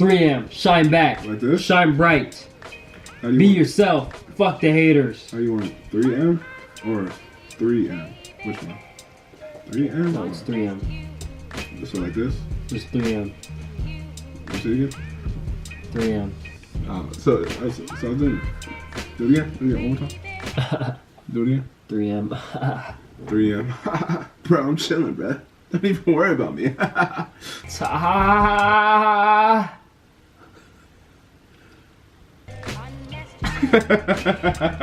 3M. Shine back. Like this? Shine bright. Be yourself. Fuck the haters. How you want it? 3M or 3M? Which one? 3M? No, it's 3M. So like this? Just 3M. Say it again? 3M. So I'm doing it. Do it again? Do it again. One more time. Do it again. 3M. 3M. Bro, I'm chilling, bro. Don't even worry about me.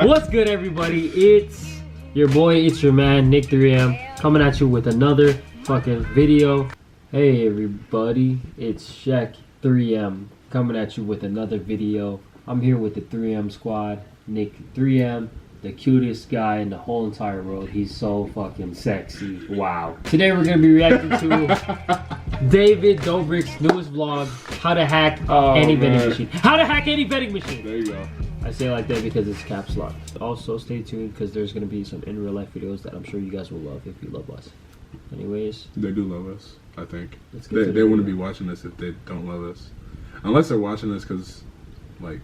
What's good, everybody? It's your boy, it's your man, Nick 3M, coming at you with another fucking video. Hey, everybody, it's Shaq 3M coming at you with another video. I'm here with the 3M squad, Nick 3M, the cutest guy in the whole entire world. He's so fucking sexy. Wow. Today we're gonna be reacting to David Dobrik's newest vlog, how to hack any vending machine. How to hack any vending machine. There you go. I say it like that because it's caps lock. Also, stay tuned because there's gonna be some in real life videos that I'm sure you guys will love if you love us. Anyways, They do love us, I think. let's get to They wouldn't be watching this if they don't love us. Unless they're watching this because, like,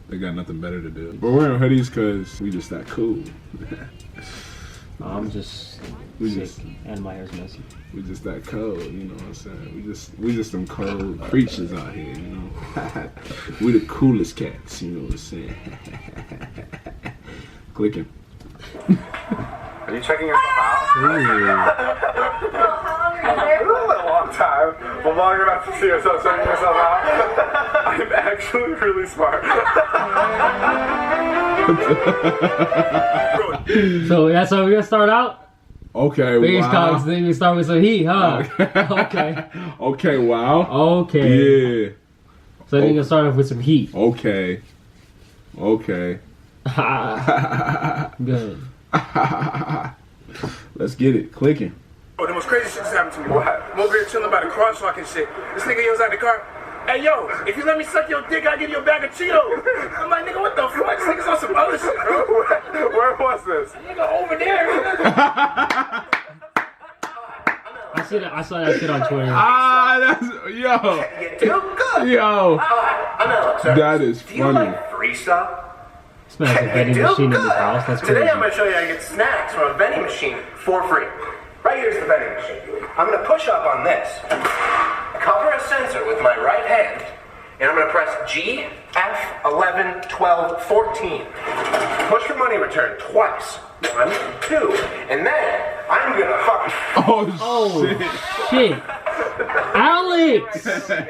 they got nothing better to do. We're wearing hoodies because we just that cool. I'm just sick and my hair's messy. We just that cold, you know what I'm saying? We just some cold creatures out here, you know? We the coolest cats, you know what I'm saying? Clicking. Are you checking yourself out? It's been a long time, but long enough to see yourself checking yourself out. I'm actually really smart. So that's how we're gonna start out? Okay, Face wow. talks, then we start with some heat, huh? Okay. Okay, wow. Okay. Yeah. So then you're gonna start off with some heat. Okay. Okay. Good. Let's get it. Clicking. Oh, the most crazy shit just happened to me. What? I'm over here chilling by the crosswalk and shit. This nigga yells out the car, "Hey yo, if you let me suck your dick, I'll give you a bag of Cheetos." I'm like, nigga, what the fuck? This nigga's on some other shit, bro. Where was this? Nigga over there. I saw that shit on Twitter. That's yo. You do good. Yo. That is Do you funny. like free stuff? This man has a vending machine in his house. That's crazy. Today I'm gonna show you how to get snacks from a vending machine for free. Right here's the vending machine. I'm gonna push up on this, cover a sensor with my right hand, and I'm gonna press G, F, 11, 12, 14. Push for money return twice. 1, 2, and then I'm gonna fucking. Oh Shit. Alex!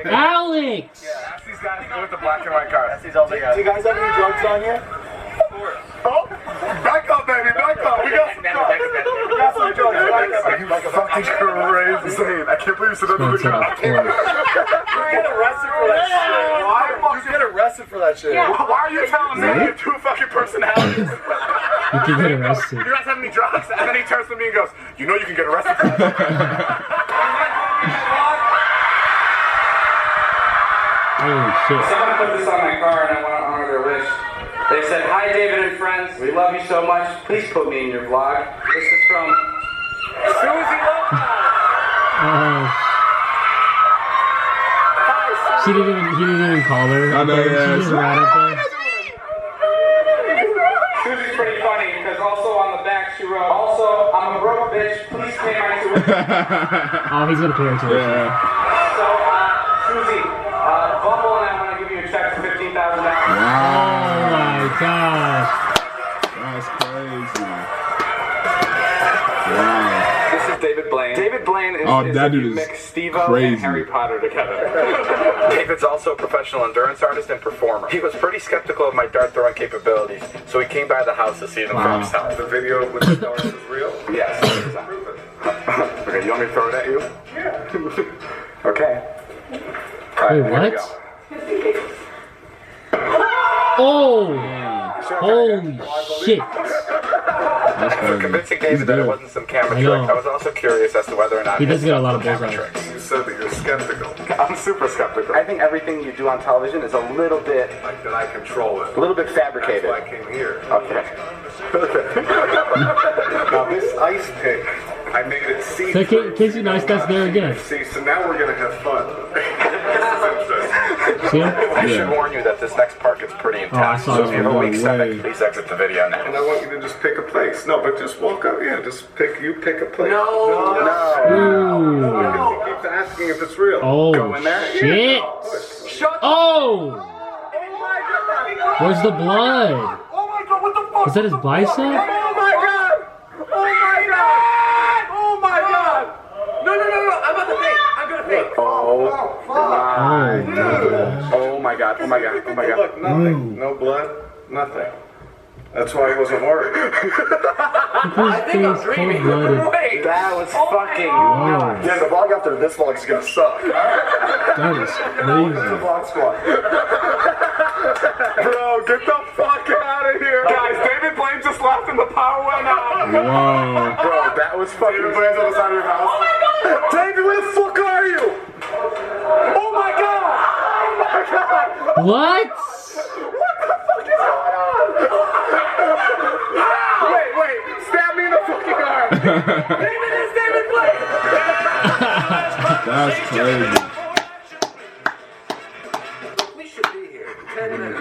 Alex! Yeah, ask these guys with the black and white car. Ask these older Do guys. you guys have any drugs on here? Oh, back up, baby, back up. We got some drugs. We got some drugs. Are you fucking crazy? I can't believe you said that to the car. You get arrested for that shit. Why you get arrested for that shit? Yeah. Why are you telling me you have two fucking personalities? You can get arrested. You guys have any drugs? And then he turns to me and goes, "You know you can get arrested for that." Holy shit. Someone put this on my car and I want to honor their wish. They said, "Hi David and friends, we love you so much. Please put me in your vlog." This is from Susie Lopez. He didn't even call her. I know, She yeah. just ran up there. Susie's pretty funny because also on the back she wrote, "Also, I'm a broke bitch. Please pay my tuition." Oh, he's gonna pay her tuition. Yeah. So, Susie, Bumble and I want to give you a check for $15,000. Oh my gosh. That's crazy. Wow. This is David Blaine. David Blaine is, that dude is mix Steve-O crazy. and Harry Potter together. David's also a professional endurance artist and performer. He was pretty skeptical of my dart throwing capabilities, so he came by the house to see them for himself. The video with the darts is real? Yes. Okay, you want me to throw it at you? Yeah. Okay. Wait, what? Oh! Holy shit. That's For crazy. convincing David that it wasn't some camera I trick, know. I was also curious as to whether or not He does his get a lot stuff of was bullseye. camera tricks. You said that you're skeptical. I'm super skeptical. I think everything you do on television is a little bit like that I control it. A little bit fabricated. That's why I came here. Okay. Now this ice pick, I made it see. So Casey Neistat's there again. See, so now we're gonna have fun. This is interesting. So see him? I should warn you that this next part gets pretty intense. Oh, I saw so this if you have a one. weak stomach, please exit the video now. And I want you to just pick a place. No, but just walk up. Yeah, just pick a place. No. He keeps asking if it's real. Oh, Go in there. shit. Shut Oh! Oh my god! Where's the blood? Oh my god, what the fuck? Is that his bicep? Oh my god! Oh my god! Oh my god! No, I'm about to faint. I'm gonna faint. Oh my god. Look, nothing. No blood. Nothing. That's why he wasn't worried. I think I'm dreaming. Cold-blooded. Wait. That was fucking Wow. Yeah, the vlog after this vlog is gonna suck. That is The crazy. vlog squad. Bro, get the fuck out of here. Guys, David Blaine just left and the power went out. Wow. Bro, that was fucking. David Blaine's on the side of your house. Oh my god! David, where the fuck are you? Oh my god! Oh my god! What? What the fuck is going on? Wait, stab me in the fucking arm. David is David Blaine. That's crazy. We should be here in 10 minutes.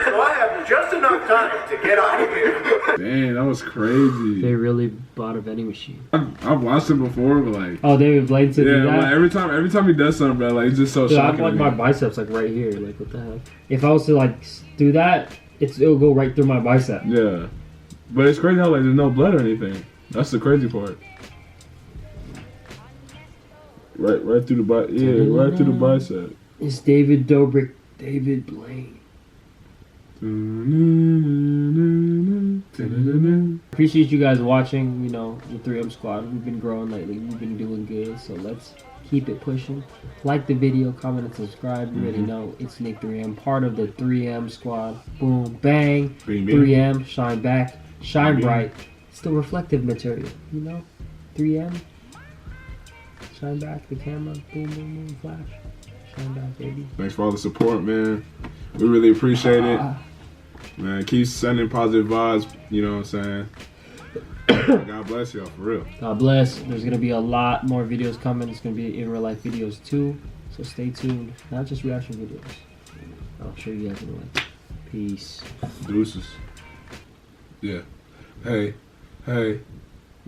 So I have just enough time to get out of here. Dang, that was crazy. They really bought a vending machine. I've watched it before, but like, Oh, David Blaine said yeah, do that? like every time he does something, bro, like it's just so Dude, I'm shocking. like to my me. biceps like right here. Like what the heck? If I was to like do that, it'll go right through my bicep. Yeah, but it's crazy how like there's no blood or anything. That's the crazy part. Right through the bicep. Yeah, right through the bicep. It's David Dobrik, David Blaine. Appreciate you guys watching. You know, the 3M squad. We've been growing lately. We've been doing good. So let's keep it pushing. Like the video, comment, and subscribe. You already know it's Nick 3M, part of the 3M squad. Boom, bang. Bing, bing. 3M, shine back, shine Bing, bing. bright. It's the reflective material. You know, 3M. Shine back the camera. Boom, boom, boom, flash. Shine back, baby. Thanks for all the support, man. We really appreciate it. Man, keep sending positive vibes, you know what I'm saying? God bless y'all, for real. God bless. There's going to be a lot more videos coming. It's going to be in real life videos too. So stay tuned. Not just reaction videos. I'll show you guys in a way. Peace. Deuces. Yeah. Hey.